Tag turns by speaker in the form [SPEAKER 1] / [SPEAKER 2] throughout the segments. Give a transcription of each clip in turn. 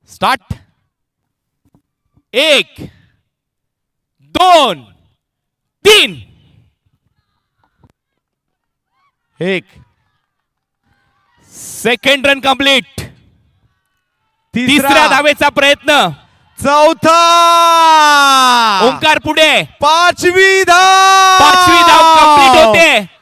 [SPEAKER 1] Start. 1 2 3. 1 second run complete. तिसऱ्या धावेचा प्रयत्न.
[SPEAKER 2] चौथा.
[SPEAKER 1] ओंकार पुढे.
[SPEAKER 2] पाचवी धाव.
[SPEAKER 1] पाचवी धाव कंप्लीट होते.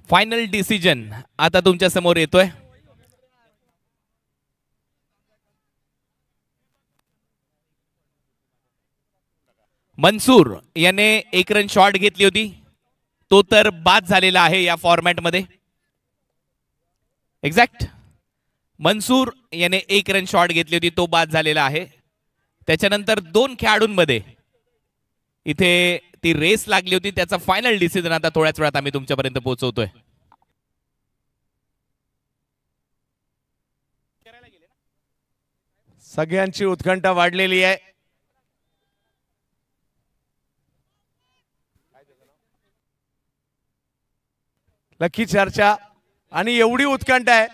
[SPEAKER 1] फायनल डिसिजन आता तुमच्या समोर येतोय. मनसूर याने 1 रन शॉट घेतली होती, तो तर बाद झालेला आहे या फॉर्मॅट मध्ये. एक्झॅक्ट मनसूर याने 1 रन शॉट घेतली होती, तो बाद झालेला आहे. त्याच्यानंतर 2 खेळाडूंमध्ये इथे ती रेस लागली होती. त्याचा फायनल डिसिजन आता थोड्याच वेळात आम्ही तुमच्यापर्यंत पोहोचवतोय.
[SPEAKER 2] सगळ्यांची उत्कंठा वाढलेली आहे. लकी चर्चा आणि एवढी उत्कंठा आहे.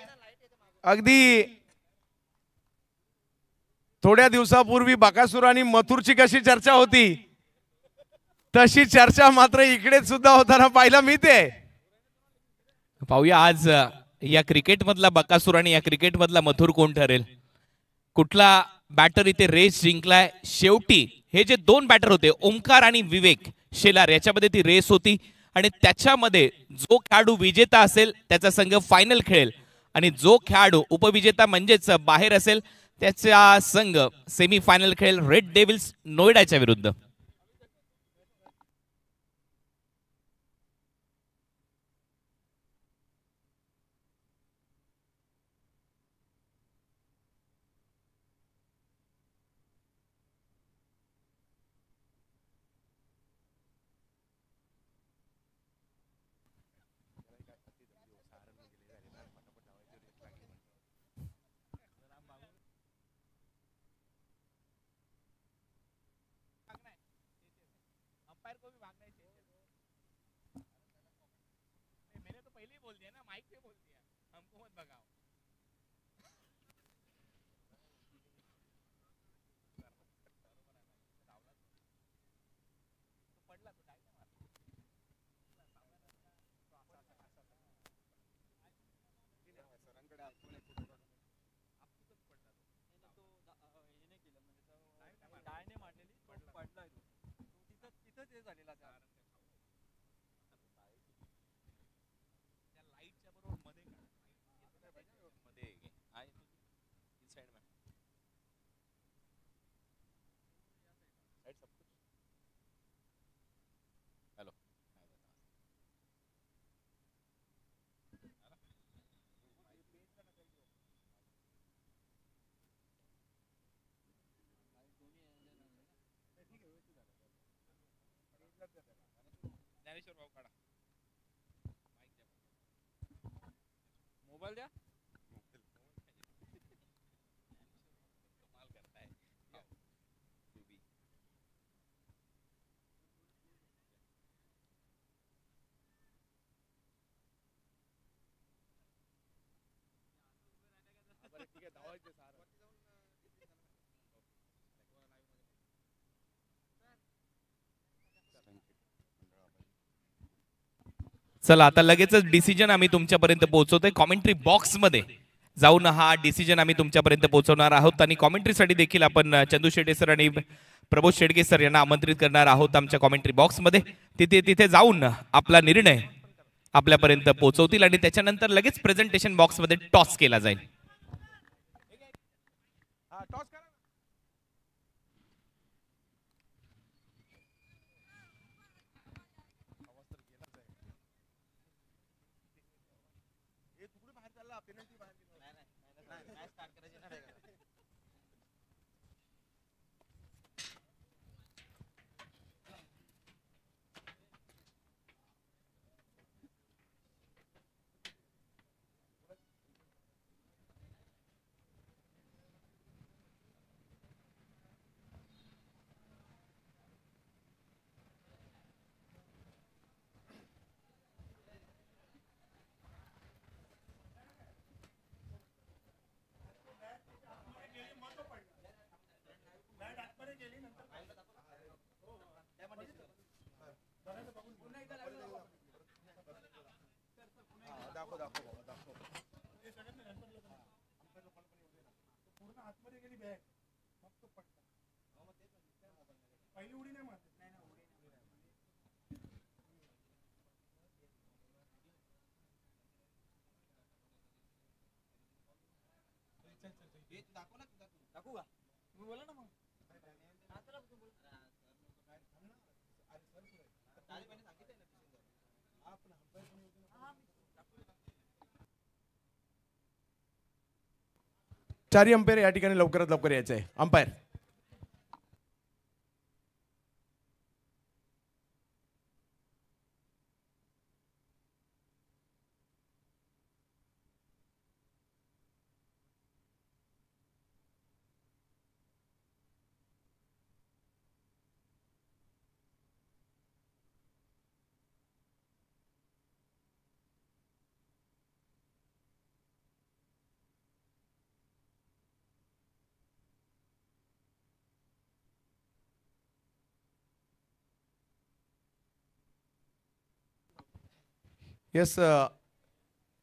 [SPEAKER 2] अगदी थोड्या दिवसापूर्वी बकासूर आणि मथुरची कशी चर्चा होती तशी चर्चा मात्र इकडे सुद्धा होताना पाहायला मिळते.
[SPEAKER 1] पाहूया आज या क्रिकेट मधला बकासूर आणि या क्रिकेट मधला मथुर कोण ठरेल. कुठला बॅटर इथे रेस जिंकलाय. शेवटी हे जे 2 बॅटर होते ओंकार आणि विवेक शेलार याच्यामध्ये ती रेस होती आणि त्याच्यामध्ये जो खेळाडू विजेता असेल त्याचा संघ फायनल खेळेल आणि जो खेळाडू उपविजेता म्हणजेच बाहेर असेल त्याचा संघ सेमी फायनल खेळेल रेड डेव्हिल्स नोएडाच्या विरुद्ध. मोबाईल द्या. चला आता लगेचच डिसिजन आम्ही तुमच्यापर्यंत पोहोचवतोय. कॉमेंट्री बॉक्स मध्ये जाऊन हा डिसिजन आम्ही तुमच्यापर्यंत पोहोचवणार आहोत आणि कॉमेंट्रीसाठी देखील आपण चंदू शेटे सर आणि प्रबोध शेडगे सर यांना आमंत्रित करणार आहोत आमच्या कॉमेंट्री बॉक्स मध्ये. तिथे जाऊन आपला निर्णय आपल्यापर्यंत पोहोचवतील आणि त्याच्यानंतर लगेच प्रेझेंटेशन बॉक्स मध्ये टॉस केला जाईल.
[SPEAKER 2] चारी अंपायर या ठिकाणी लवकरात लवकर यायचंय. Umpire yes.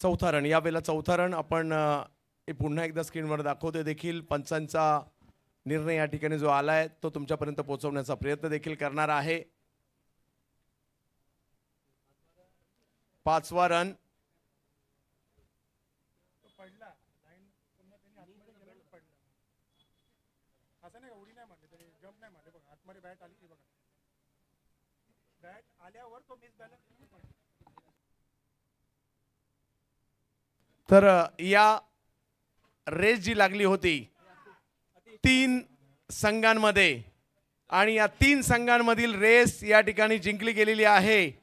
[SPEAKER 2] चौथा रन, यावेळेला चौथा रन आपण पुन्हा एकदा स्क्रीनवर दाखवतोय देखील. पंचांचा निर्णय या ठिकाणी जो आलाय तो तुमच्यापर्यंत पोहोचवण्याचा प्रयत्न देखील करणार आहे. 5वा रन. तर या रेस जी लागली होती 3 संघांमध्ये आणि या 3 संघांमधील रेस या ठिकाणी जिंकली गेलेली आहे.